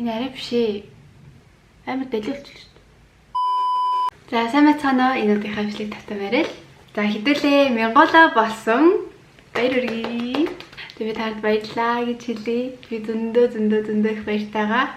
Энэ арай биш ээ. Амар дэлгүүлж шүү дээ. За сайн байцгаана уу? Энэ удаагийн бичлэг татамаарай л. За хэдүүлээ Монголоо болсон. Баяр хүргэе. Тэгээд танд баярлаа гэж хэлье. Би зөндөө их баяртайгаа.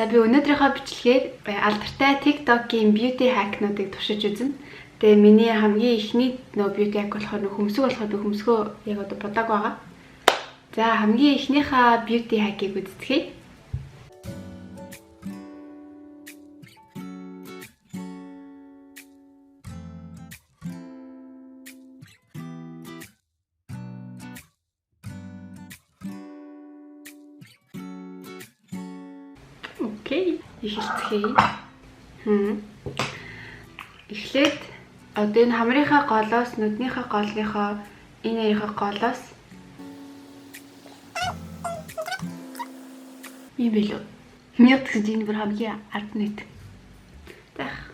За би өнөөдрийнхөө бичлэгээр алдартай TikTok-ийн beauty hack-нуудыг туршиж үзнэ. Тэгээ миний хамгийн ихний beauty hack болохоор хөмсгөө болохоор би хөмсгөө яг одоо бодог байгаа. За хамгийн ихнийхээ beauty hack-ийг үздэхье. Окей, эхэлцгээе. Эхлээд одоо энэ хамрынхаа голоос, нүднийхээ голныхоо энэ хоёрын голоос юм билүү. Мяд гэж энэ бүр хамгийн ард нийт. Тах.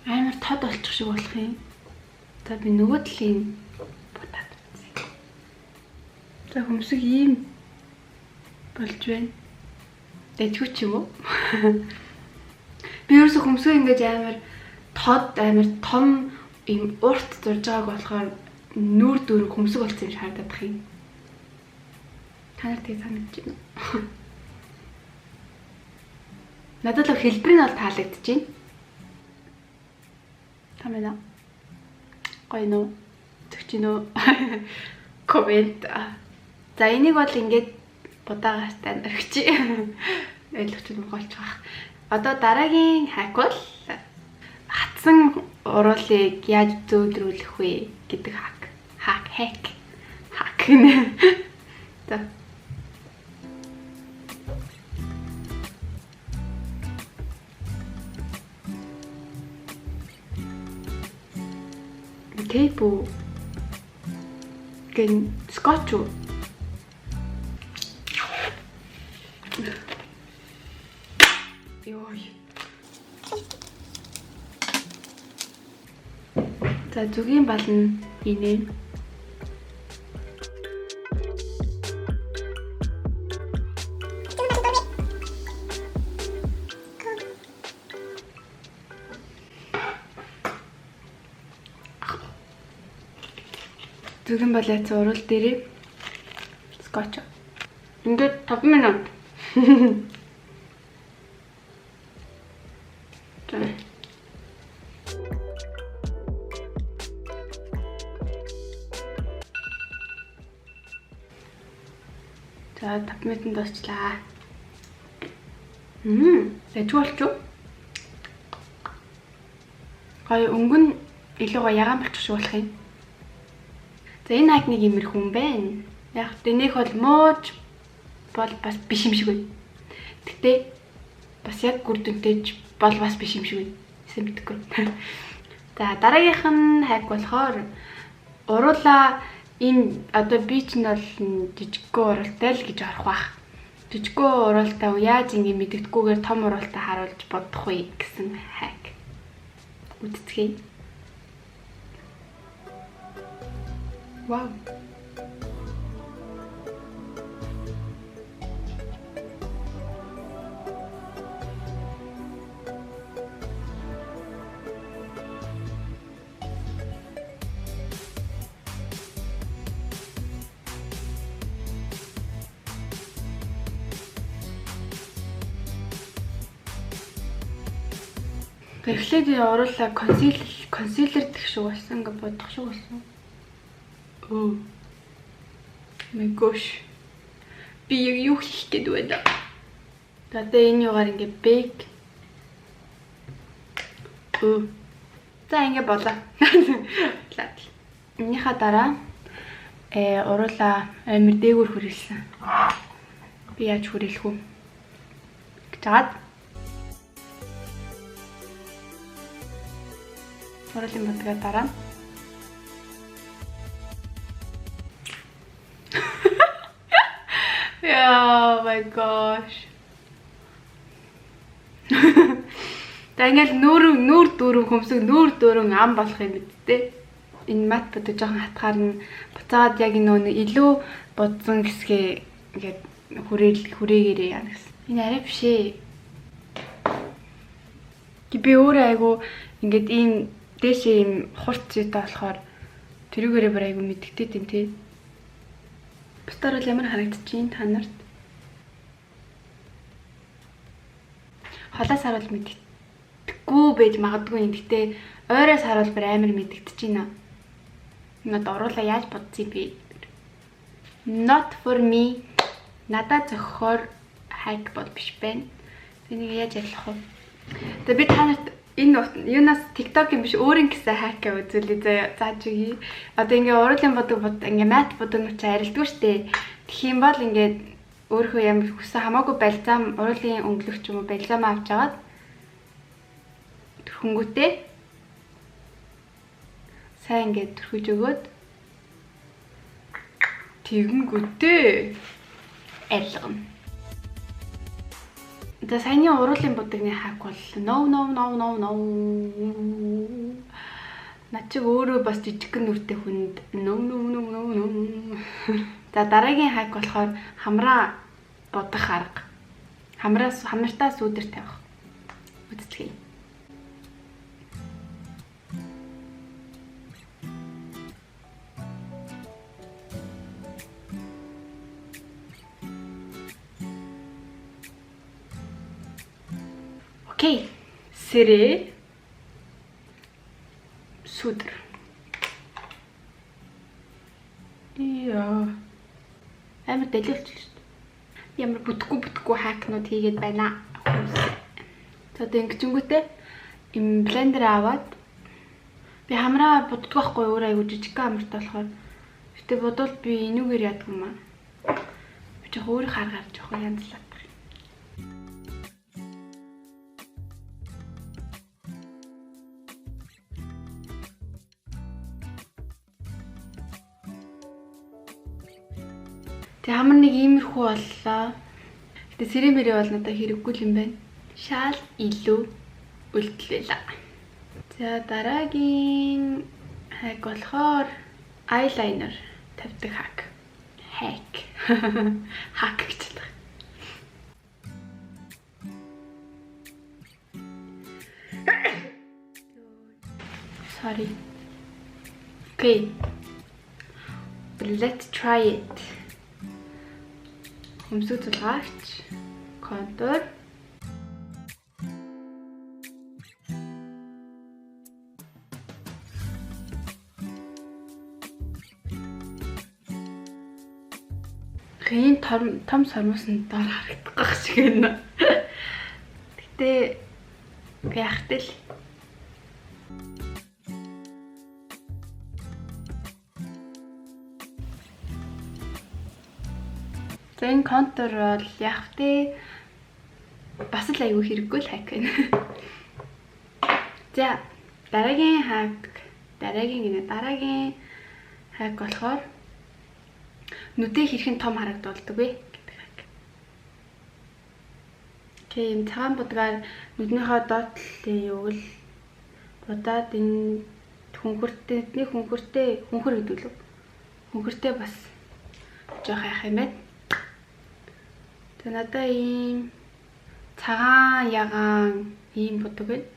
Амар тод болчих шиг болох юм. За би нөгөө талын бодоод үзье. За хөмсг ийм болж байна. Дэжгүй ч юм уу? Би ерөөсө хөмсгөө ингэж амар тод, амар том ийм урт зурж байгааг болохоор нүүр дөрөв хөмсг болсон юм шиг харагдах юм. Та нар тэг санагдаж байна уу? Надад л хэлбэр нь бол таалагдж байна. Тамина. Гоё нөө. Зөвч нөө. Комент. За энийг бол ингээд будаагаартай өргөч. Ойлгож болчих واخ. Одоо дараагийн хак бол хатсан уруулыг яаж зөөдрүүлэх вэ гэдэг хак. Хак нэ. За. Тейп ген скотч. Йой. За зүгийн бална инээ. Зүгийн балаац урал дээрээ скотч. Ингээд 5 минут. За 5 минут дуусчлаа. Дэжгүй болчих. Гоё өнгөн илүү гоё ягаан болчих шиг болох юм. За энэ хак нэг имэр хүн байна. Яг дэнийх бол мууж бол бас биш юм шиг байна. Гэтэ бас яг гүрдэнтэйж бол бас биш юм шиг байна. Сайн мэдгүй. За дараагийнх нь хак болохоор уруула энэ одоо би ч нь бол жижигхэн уралтай л гэж орох бах. Жижигхэн уралтай яаж ингэ мэддэггүйгээр том уралтай харуулж бодох вэ гэсэн хак. Үздэхье. Вау. Эхлээд оруулаа консилер гэх шиг болсон ингээ бодох шиг болсон. Oh my gosh. Би юу хийх гээд байна. Тэгээд энэ югаар ингээ бэк. За ингээ болоо. Энийхээ дараа уруулаа амир дээгүүр хүрээлсэн. Би яаж хүрээлэх вэ? Гэж хаад. Уруулын бодгаа дараа. Oh my gosh. За ингээл нүүр дүүрэн хөмсөг нүүр дүүрэн ам болох юм бидтэй. энэ мат бодож жоохон хатгаар нь буцаад яг энэ илүү бодсон хэсгээ ингээд хүрээгээрээ яана гэсэн. Энэ арай биш ээ. Би өөрөө айгу ингээд ийм дээшээ ийм хурц зүйтэй болохоор тэрүүгээрээ бүр айгу мэддэхтэй юм тий. Бусдаар бол ямар харагдчихээн та нарт? Холоос харуул мэддэхгүй байж магадгүй юм. Гэтэ ойроос харуул бүр амар мэддэгдчихээн. Над оруулаа яаж бодсон би? Not for me. Надад зохихоор хайк бол биш байна. Тэнийг яаж ярих вэ? Тэгээ би та нарт энэ юунаас TikTok юм биш өөрийн гэсэн хайк үзүүлээ зааж өгье. Одоо ингээ уруулын бодог ингээ мат бодог нь арилдгүй штэ. Тэгэх юм бол ингээд өөрөө ямар хүссэн хамаагүй балзам уруулын өнгөлөгч юм уу балзам авч аваад төрхөнгөтэй сайн ингээд төрхөж өгөөд тэгэнгүүтээ арилгана. За саяны уруулын будагны хайк бол no. Над чиг өөрөө бас жижигхэн нүртэй хүнд no. За дараагийн хайк болохоор хамраа будах арга. Хамартаа сүүдэр тавих. Үздэсгэлээ. Окей. Сэрээ сүүдэр. Яа. Амар дэлгэрч шүү дээ. Ямар бүтэхгүй хайкнууд хийгээд байна. За одоо ингэчингүүтээ им блендер аваад би хамраа буддаг байхгүй өөр аягүй жижиг хамартай болохоор гэтээ бодвол би энүүгээр яадаг юм аа. Би жоох өөр харгаар жоох янзлаад. Тэг хамар нэг иймэрхүү боллоо. Гэтэ сэрэмэрээ бол надад хэрэггүй юм байна. Шал илүү үлдлээ. За дараагийн хайк болохоор eyeliner тавьдаг хайк. Хайк гэж байна. Sorry. Okay. Let's try it. Хөмсөг зулгаач, контур. Хин том сармус нь доор харагдах гах шиг байна. Гэтэ яахтай л. Зэн контур бол яахтай бас л аягүй хэрэггүй л хайк байна. За дараагийн хайк болохоор нүдээ хэрхэн том харагдуулдаг вэ гэдэг хайк. Окей, энэ цагаан будгаар нүднийхээ доотлолын юуг л будаад энэ хүнхэр гэдэг лөө. Хүнхэртэй бас жоох хайх юм байна. Тэгээ надаа ийм цагаан ягаан ийм будаг байна.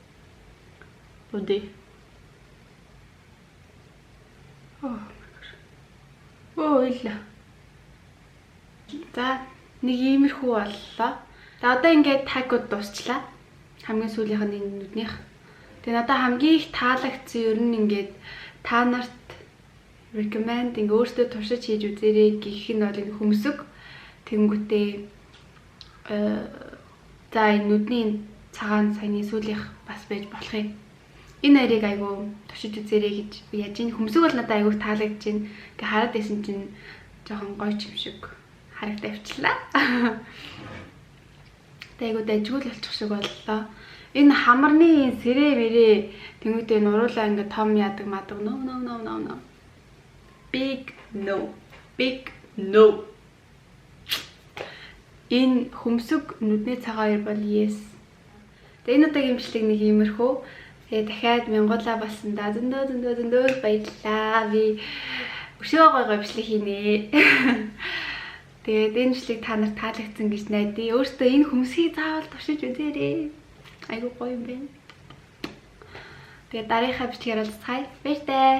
Бүдээ. Ила. За нэг иймэрхүү боллоо. За одоо ингээд хайкууд дуусчлаа. Хамгийн сүүлийнх нь энэ нүднийх. Тэгээ надаа хамгийн их таалагдсан ер нь ингээд та нарт recommend ингээ өөртөө туршиж хийж үзээрэй гэх нь бол энэ хөмсөг тэнгүүтээ за энэ нүдний цагаан саяны сүүлийнх бас байж болох юм. Энэ нарыг айгу туршиж үзээрэй гэж би яаж энэ хөмсөг бол надад айгу таалагдж байна. Ингээ хараад байсан чинь жоохон гоё юм шиг харагдаж авчлаа. Айгу дайжгүй л болчих шиг боллоо. Энэ хамарны сэрээ мэрээ тэнгүүтээ нуруулаа ингээ том яадаг мадаг no. Big no. Энэ хөмсөг нүдний цагаан бол yes. Тэгээ энэ удаагийн бичлэг нэг иймэрхүү. Тэгээ дахиад мянгуулаа болсондоо зөндөө баярлалаа. Би өшөө гоё бичлэг хийнэ. Тэгээд энэ бичлэг та нарт таалагдсан гэж найдаа. Өөртөө энэ хүмүүсийг заавал туршиж үзээрэй. Айгуу гоё юм байна. Тэгээд дараагийнхаа бичлэгээр уулзцгаая. Баяр таа.